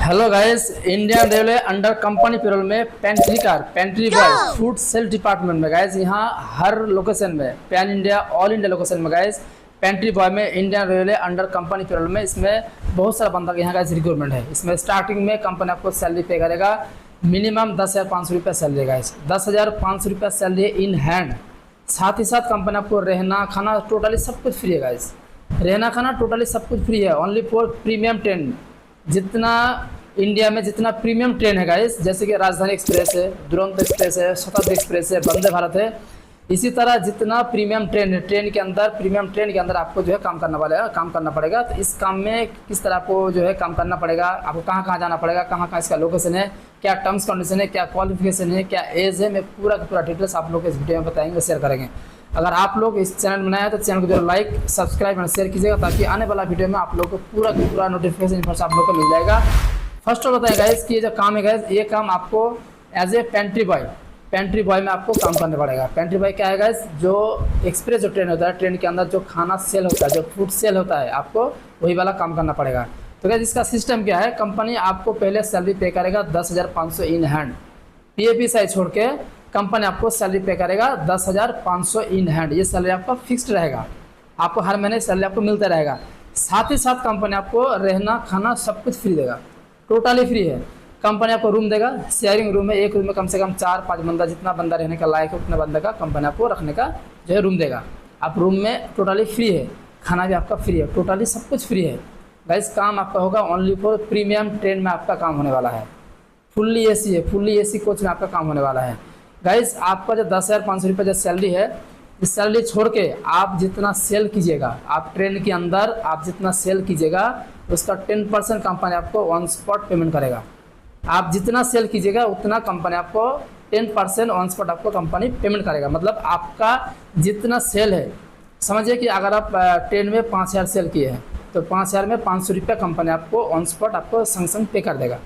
Hello guys, Indian railway under company payroll में pantry car, pantry boy, food cell department में guys, यहाँ हर location में pan India all India location में guys pantry boy में Indian railway under company payroll में इसमें बहुत सारा बंदा यहाँ गाइस रिक्रूटमेंट है। इसमें स्टार्टिंग में कंपनी आपको सैलरी पे करेगा मिनिमम 10,500 रुपये सैलरी गाइस, 10,500 रुपये सैलरी इन हैंड। साथ ही साथ कंपनी आपको रहना खाना टोटली सब कुछ फ्री है गाइस, रहना खाना टोटली सब कुछ फ्री है। ओनली फॉर प्रीमियम ट्रेन, जितना इंडिया में जितना प्रीमियम ट्रेन है गाइस, जैसे कि राजधानी एक्सप्रेस है, दुरंतो एक्सप्रेस है, शताब्दी एक्सप्रेस है, वंदे भारत है, इसी तरह जितना प्रीमियम ट्रेन है, ट्रेन के अंदर प्रीमियम ट्रेन के अंदर आपको जो है काम करना पड़ेगा। तो इस काम में किस तरह आपको जो है काम करना पड़ेगा, आपको कहाँ कहाँ जाना पड़ेगा, कहाँ कहाँ इसका लोकेशन है, क्या टर्म्स कंडीशन है, क्या क्वालिफिकेशन है, क्या एज है, मैं पूरा का पूरा डिटेल्स आप लोग इस वीडियो में बताएंगे, शेयर करेंगे। अगर आप लोग इस चैनल बनाया है तो चैनल को जो लाइक सब्सक्राइब और शेयर कीजिएगा, ताकि आने वाला वीडियो में आप लोग को पूरा का पूरा नोटिफिकेशन इन्फॉर्मेशन आप लोग को मिल जाएगा। फर्स्ट ऑफ बताएं गाइस कि ये जो काम है गाइस, ये काम आपको एज ए पेंट्री बॉय में आपको काम करना पड़ेगा। पेंट्री बॉय क्या है गाइस, जो एक्सप्रेस जो ट्रेन होता है, ट्रेन के अंदर जो खाना सेल होता है, जो फूड सेल होता है, आपको वही वाला काम करना पड़ेगा। तो गाइस इसका सिस्टम क्या है, कंपनी आपको पहले सैलरी पे करेगा 10,500 इन हैंड, PAP साइज छोड़ के कंपनी आपको सैलरी पे करेगा 10,500 इन हैंड। ये सैलरी आपका फिक्स्ड रहेगा, आपको हर महीने सैलरी आपको मिलता रहेगा। साथ ही साथ कंपनी आपको रहना खाना सब कुछ फ्री देगा, टोटली फ्री है। कंपनी आपको रूम देगा, शेयरिंग रूम है, एक रूम में कम से कम 4-5 बंदा, जितना बंदा रहने का लायक है उतना बंदा का कंपनी आपको रखने का जो है रूम देगा। आप रूम में टोटली फ्री है, खाना भी आपका फ्री है, टोटली सब कुछ फ्री है गाइस। काम आपका होगा ओनली फॉर प्रीमियम ट्रेन में आपका काम होने वाला है, फुल्ली AC है, फुल्ली AC कोच में आपका काम होने वाला है गाइस। आपका जो 10,500 रुपये जो सैलरी है, इस सैलरी छोड़ के आप जितना सेल कीजिएगा, आप ट्रेन के अंदर आप जितना सेल कीजिएगा उसका 10% कंपनी आपको ऑन स्पॉट पेमेंट करेगा। आप जितना सेल कीजिएगा उतना कंपनी आपको 10% ऑन स्पॉट आपको कंपनी पेमेंट करेगा। मतलब आपका जितना सेल है, समझिए कि अगर आप ट्रेन में 5,000 सेल किए हैं तो 5,000 में 500 रुपये कंपनी आपको ऑन स्पॉट आपको संग पे कर देगा।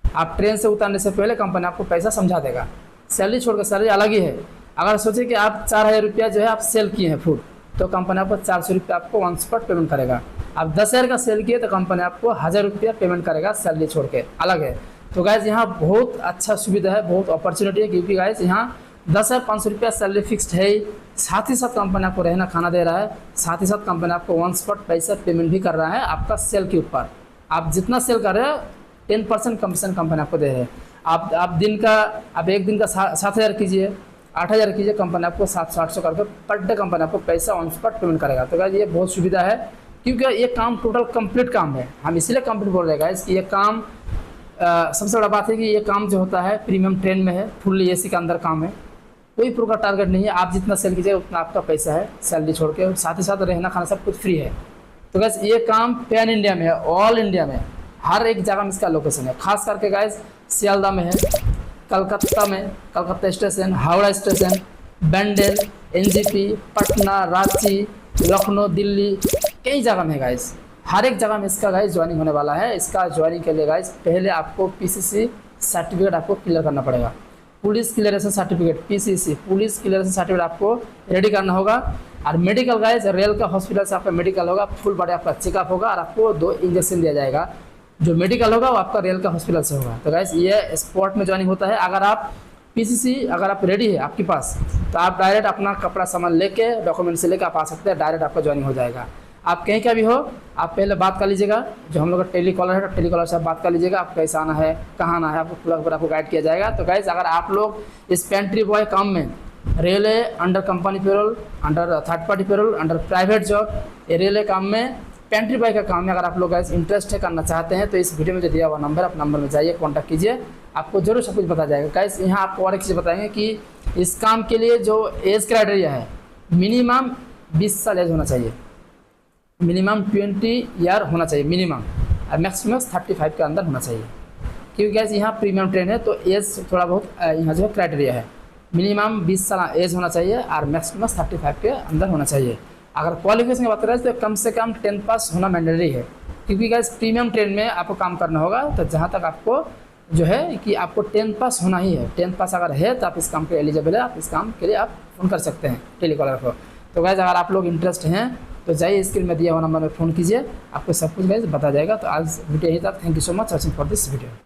आप ट्रेन से उतरने से पहले कंपनी आपको पैसा समझा देगा। सैलरी छोड़कर सैलरी अलग ही है। अगर सोचिए कि आप 4,000 रुपया जो है आप सेल किए हैं फूड, तो कंपनी आपको 400 रुपये आपको ऑन स्पॉट पेमेंट करेगा। आप 10,000 का सेल किए तो कंपनी आपको 1,000 रुपया पेमेंट करेगा, सैलरी छोड़ के अलग है। तो गाइज यहाँ बहुत अच्छा सुविधा है, बहुत अपॉर्चुनिटी है, क्योंकि गाइज यहाँ 10,500 रुपया सैलरी फिक्स्ड है ही, साथ ही साथ कंपनी आपको रहना खाना दे रहा है, साथ ही साथ कंपनी आपको ऑन स्पॉट पैसा पेमेंट भी कर रहा है आपका सेल के ऊपर। आप जितना सेल कर रहे हो 10% कमीशन कंपनी आपको दे रहे हैं। आप एक दिन का 7,000 कीजिए, 8,000 कीजिए, कंपनी आपको 700-800 करके पर डे कंपनी आपको पैसा ऑन स्पॉट पेमेंट करेगा। तो गाइज ये बहुत सुविधा है, क्योंकि ये काम टोटल कंप्लीट काम है। हम इसलिए कंप्लीट बोल रहे हैं गाइज कि ये काम सबसे बड़ा बात है कि ये काम जो होता है प्रीमियम ट्रेन में है, फुल्ली AC के अंदर काम है, कोई प्रकार टारगेट नहीं है। आप जितना सेल कीजिए उतना आपका पैसा है, सैलरी छोड़ के, साथ ही साथ रहना खाना सब कुछ फ्री है। तो गाइज ये काम पैन इंडिया में है, ऑल इंडिया में हर एक जगह में इसका लोकेशन है। खास करके गाइज सियालदा में है, कलकत्ता में, Calcutta station, Howrah station, Bandel, NGP, Patna, Ranchi, Lucknow, Delhi, कई जगह में है गाइज। हर एक जगह में इसका गाइज ज्वाइनिंग होने वाला है। इसका ज्वाइनिंग के लिए गाइज पहले आपको PCC सर्टिफिकेट आपको क्लियर करना पड़ेगा, police clearance certificate, PCC police clearance certificate आपको रेडी करना होगा। और मेडिकल गाइज रेल का हॉस्पिटल से आपका मेडिकल होगा, फुल बॉडी आपका चेकअप होगा और आपको 2 इंजेक्शन दिया जाएगा। जो मेडिकल होगा वो आपका रेल का हॉस्पिटल से होगा। तो गाइस ये स्पॉट में ज्वाइनिंग होता है। अगर आप PCC अगर आप रेडी है आपके पास, तो आप डायरेक्ट अपना कपड़ा सामान लेके, डॉक्यूमेंट से लेकर आप आ सकते हैं, डायरेक्ट आपका ज्वाइनिंग हो जाएगा। आप कहीं का भी हो, आप पहले बात कर लीजिएगा, जो हम लोग का टेलीकॉलर है, टेलीकॉलर से आप बात कर लीजिएगा, आप कैसे आना है, कहाँ आना है, आपको पूरा पूरा आपको गाइड किया जाएगा। तो गाइस अगर आप लोग इस पेंट्री बॉय काम में, railway under company payroll, under third party payroll, under private job, ये रेलवे काम में पेंट्री बॉय का काम में अगर आप लोग गाइस इंटरेस्ट है, करना चाहते हैं, तो इस वीडियो में जो दिया हुआ नंबर, आप नंबर में जाइए, कॉन्टैक्ट कीजिए, आपको जरूर सब कुछ बता जाएगा। गाइस यहाँ आपको और एक चीज़ बताएंगे कि इस काम के लिए जो एज क्राइटेरिया है, मिनिमम 20 साल एज होना चाहिए, मिनिमम 20 ईयर होना चाहिए मिनिमम, और मैक्सिमम 35 के अंदर होना चाहिए। क्योंकि गाइस यहाँ प्रीमियम ट्रेन है, तो एज थोड़ा बहुत यहाँ जो है क्राइटेरिया है, मिनिमम 20 साल एज होना चाहिए और मैक्सिमम 35 के अंदर होना चाहिए। अगर क्वालिफिकेशन की बात करें तो कम से कम 10 पास होना मैंडेटरी है, क्योंकि गाइस प्रीमियम ट्रेन में आपको काम करना होगा। तो जहाँ तक आपको जो है कि आपको 10 पास होना ही है, 10 पास अगर है तो आप इस काम के एलिजिबल है, आप इस काम के लिए आप फ़ोन कर सकते हैं टेलीकॉलर को। तो गाइस अगर आप लोग इंटरेस्ट हैं तो जाइए स्क्रीन में दिया हुआ नंबर में फ़ोन कीजिए, आपको सब कुछ गाइस बता जाएगा। तो आज वीडियो यही था। Thank you so much watching for this video.